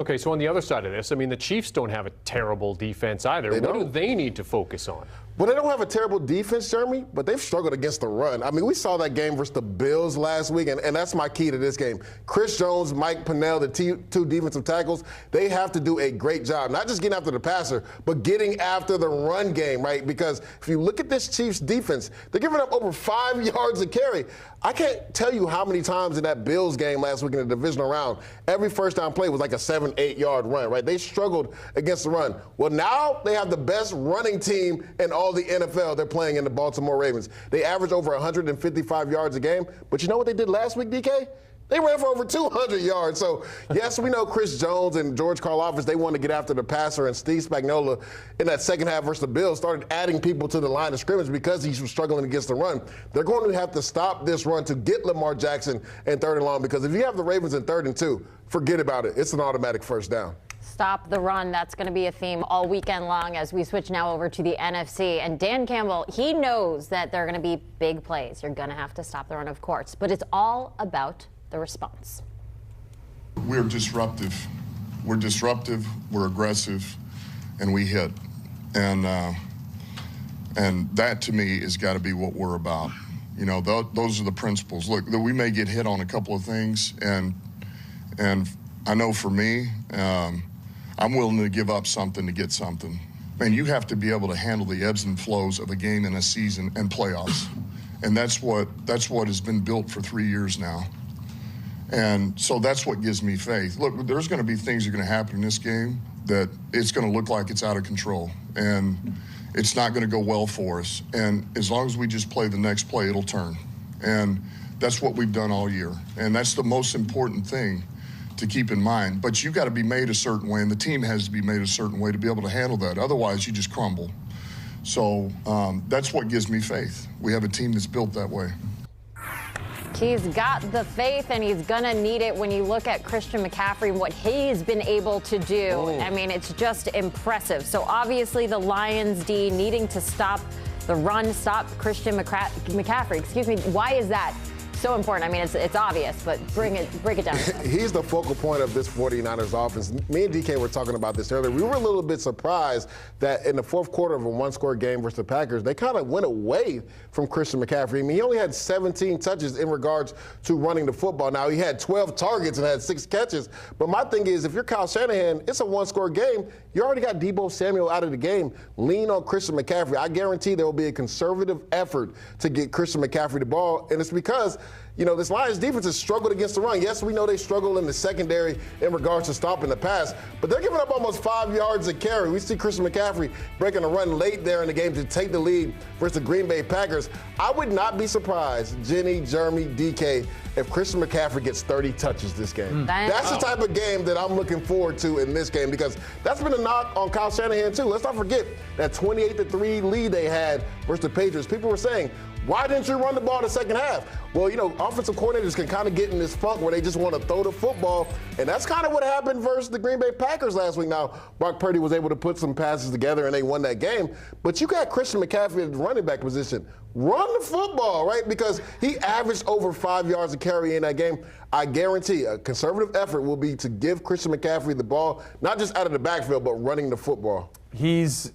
Okay, so on the other side of this, I mean, the Chiefs don't have a terrible defense either. What do they need to focus on? Well, they don't have a terrible defense, Jeremy, but they've struggled against the run. I mean, we saw that game versus the Bills last week, and that's my key to this game. Chris Jones, Mike Pennell, the two defensive tackles, they have to do a great job, not just getting after the passer, but getting after the run game, right? Because if you look at this Chiefs defense, they're giving up over 5 yards a carry. I can't tell you how many times in that Bills game last week in the divisional round, every first down play was like a 7-8 yard run, right? They struggled against the run. Well, now they have the best running team in all the NFL. They're playing in the Baltimore Ravens. They average over 155 yards a game. But you know what they did last week, DK? They ran for over 200 yards. So, yes, we know Chris Jones and George Karlaftis, they want to get after the passer, and Steve Spagnuolo in that second half versus the Bills started adding people to the line of scrimmage because he was struggling against the run. They're going to have to stop this run to get Lamar Jackson in 3rd and long, because if you have the Ravens in 3rd and 2, forget about it. It's an automatic first down. Stop the run. That's going to be a theme all weekend long as we switch now over to the NFC. And Dan Campbell, he knows that there are going to be big plays. You're going to have to stop the run, of course. But it's all about the response. We're disruptive. We're disruptive, we're aggressive, and we hit. And that, to me, has got to be what we're about. You know, those are the principles. Look, we may get hit on a couple of things, and I know for me, I'm willing to give up something to get something. Man, you have to be able to handle the ebbs and flows of a game in a season and playoffs. And that's what has been built for 3 years now. And so that's what gives me faith. Look, there's going to be things that are going to happen in this game that it's going to look like it's out of control. And it's not going to go well for us. And as long as we just play the next play, it'll turn. And that's what we've done all year. And that's the most important thing to keep in mind. But you've got to be made a certain way, and the team has to be made a certain way to be able to handle that. Otherwise, you just crumble. So that's what gives me faith. We have a team that's built that way. He's got the faith, and he's going to need it when you look at Christian McCaffrey and what he's been able to do. I mean, it's just impressive. So obviously the Lions D needing to stop the run, stop Christian McCaffrey. Why is that so important? I mean, it's obvious, but break it down. He's the focal point of this 49ers offense. Me and DK were talking about this earlier. We were a little bit surprised that in the fourth quarter of a one-score game versus the Packers, they kind of went away from Christian McCaffrey. I mean, he only had 17 touches in regards to running the football. Now, he had 12 targets and had 6 catches. But my thing is, if you're Kyle Shanahan, it's a one-score game. You already got Deebo Samuel out of the game. Lean on Christian McCaffrey. I guarantee there will be a conservative effort to get Christian McCaffrey the ball, and it's because you know, this Lions defense has struggled against the run. Yes, we know they struggle in the secondary in regards to stopping the pass, but they're giving up almost 5 yards a carry. We see Christian McCaffrey breaking a run late there in the game to take the lead versus the Green Bay Packers. I would not be surprised, Jenny, Jeremy, DK, if Christian McCaffrey gets 30 touches this game. That's the type of game that I'm looking forward to in this game, because that's been a knock on Kyle Shanahan too. Let's not forget that 28-3 lead they had versus the Patriots. People were saying, why didn't you run the ball in the second half? Well, you know, offensive coordinators can kind of get in this funk where they just want to throw the football, and that's kind of what happened versus the Green Bay Packers last week. Now, Brock Purdy was able to put some passes together, and they won that game, but you got Christian McCaffrey at the running back position. Run the football, right? Because he averaged over 5 yards a carry in that game. I guarantee a conservative effort will be to give Christian McCaffrey the ball, not just out of the backfield, but running the football. He's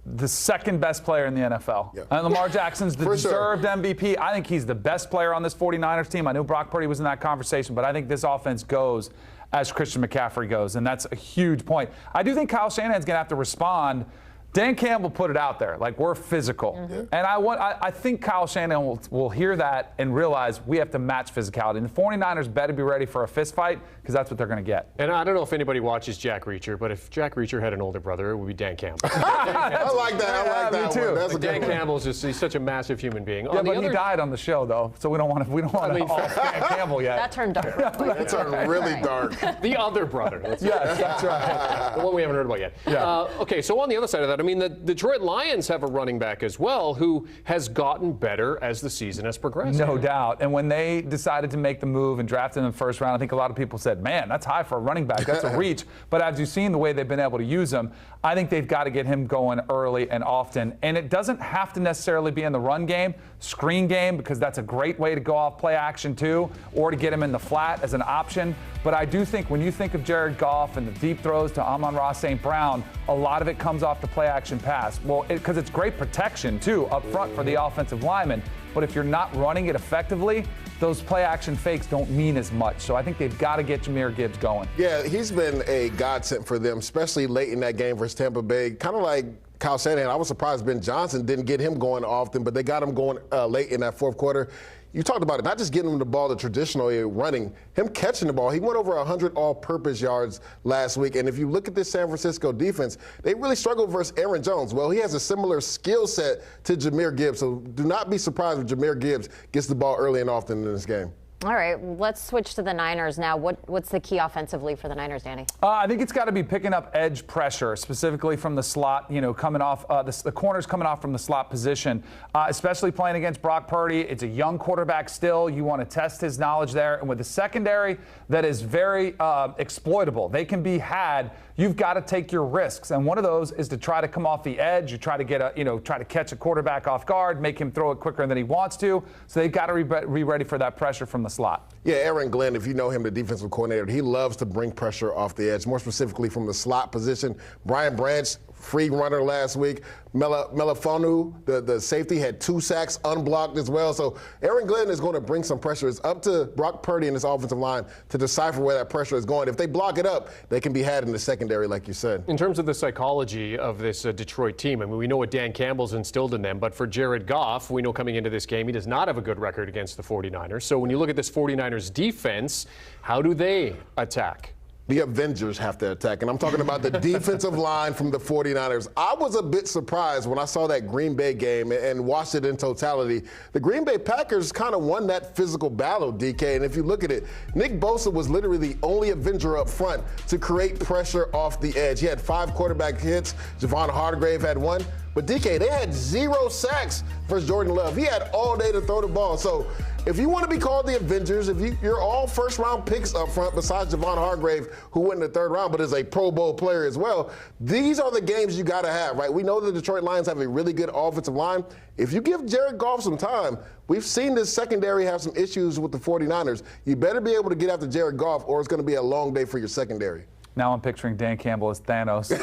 the second best player in the NFL. Yep. And Lamar Jackson's the For deserved sure. MVP. I think he's the best player on this 49ers team. I know Brock Purdy was in that conversation, but I think this offense goes as Christian McCaffrey goes, and that's a huge point. I do think Kyle Shanahan's going to have to respond. Dan Campbell put it out there, like, we're physical. And I think Kyle Shanahan will hear that and realize we have to match physicality. And the 49ers better be ready for a fist fight, because that's what they're going to get. And I don't know if anybody watches Jack Reacher, but if Jack Reacher had an older brother, it would be Dan Campbell. I like that. I like that me too. one. That's a Dan good one. Campbell's he's such a massive human being. Yeah, but he died on the show, though, so we don't want to off Dan Campbell yet. That turned dark. That turned really dark. The other brother. Yes, that's right. The one we haven't heard about yet. Yeah. Okay, so on the other side of that, I I mean, the Detroit Lions have a running back as well who has gotten better as the season has progressed. No doubt. And when they decided to make the move and drafted him in the first round, I think a lot of people said, man, that's high for a running back. That's a reach. But as you've seen the way they've been able to use him, I think they've got to get him going early and often. And it doesn't have to necessarily be in the run game, screen game, because that's a great way to go off play action too, or to get him in the flat as an option. But I do think when you think of Jared Goff and the deep throws to Amon-Ra St. Brown, a lot of it comes off the play action pass. Well, because it's great protection too up front for the offensive lineman. But if you're not running it effectively, those play action fakes don't mean as much. So I think they've got to get Jahmyr Gibbs going. Yeah, he's been a godsend for them, especially late in that game versus Tampa Bay. Kind of like Kyle Shanahan. I was surprised Ben Johnson didn't get him going often, but they got him going late in that fourth quarter. You talked about it, not just getting him the ball the traditional way, running, him catching the ball. He went over 100 all-purpose yards last week. And if you look at this San Francisco defense, they really struggled versus Aaron Jones. Well, he has a similar skill set to Jahmyr Gibbs, so do not be surprised if Jahmyr Gibbs gets the ball early and often in this game. All right, let's switch to the Niners now. What's the key offensively for the Niners, Danny? I think it's got to be picking up edge pressure, specifically from the slot, coming off the corners coming off from the slot position, especially playing against Brock Purdy. It's a young quarterback still. You want to test his knowledge there. And with a secondary that is very exploitable, they can be had. You've got to take your risks. And one of those is to try to come off the edge. You try to get try to catch a quarterback off guard, make him throw it quicker than he wants to. So they've got to be ready for that pressure from the slot. Yeah, Aaron Glenn, if you know him, the defensive coordinator, he loves to bring pressure off the edge, more specifically from the slot position. Brian Branch, free runner last week. Melifonu, the safety, had 2 sacks unblocked as well. So Aaron Glenn is going to bring some pressure. It's up to Brock Purdy and his offensive line to decipher where that pressure is going. If they block it up, they can be had in the secondary, like you said. In terms of the psychology of this Detroit team, I mean, we know what Dan Campbell's instilled in them, but for Jared Goff, we know coming into this game, he does not have a good record against the 49ers. So when you look at this 49ers defense, how do they attack? The Avengers have to attack, and I'm talking about the defensive line from the 49ers. I was a bit surprised when I saw that Green Bay game and watched it in totality. The Green Bay Packers kind of won that physical battle, DK, and if you look at it, Nick Bosa was literally the only Avenger up front to create pressure off the edge. He had 5 quarterback hits. Javon Hargrave had 1. But DK, they had 0 sacks versus Jordan Love. He had all day to throw the ball. So if you want to be called the Avengers, if you're all first-round picks up front besides Javon Hargrave, who went in the 3rd round but is a Pro Bowl player as well, these are the games you got to have, right? We know the Detroit Lions have a really good offensive line. If you give Jared Goff some time, we've seen this secondary have some issues with the 49ers. You better be able to get after Jared Goff or it's going to be a long day for your secondary. Now I'm picturing Dan Campbell as Thanos. We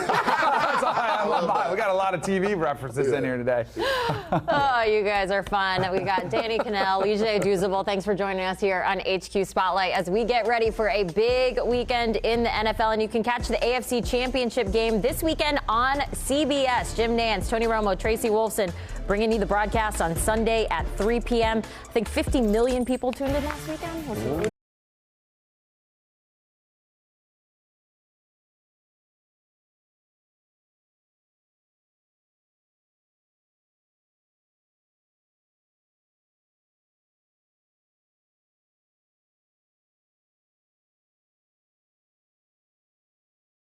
got a lot of TV references in here today. Oh, you guys are fun. We got Danny Cannell, EJ Duzable. Thanks for joining us here on HQ Spotlight as we get ready for a big weekend in the NFL. And you can catch the AFC Championship game this weekend on CBS. Jim Nantz, Tony Romo, Tracy Wolfson bringing you the broadcast on Sunday at 3 p.m. I think 50 million people tuned in last weekend.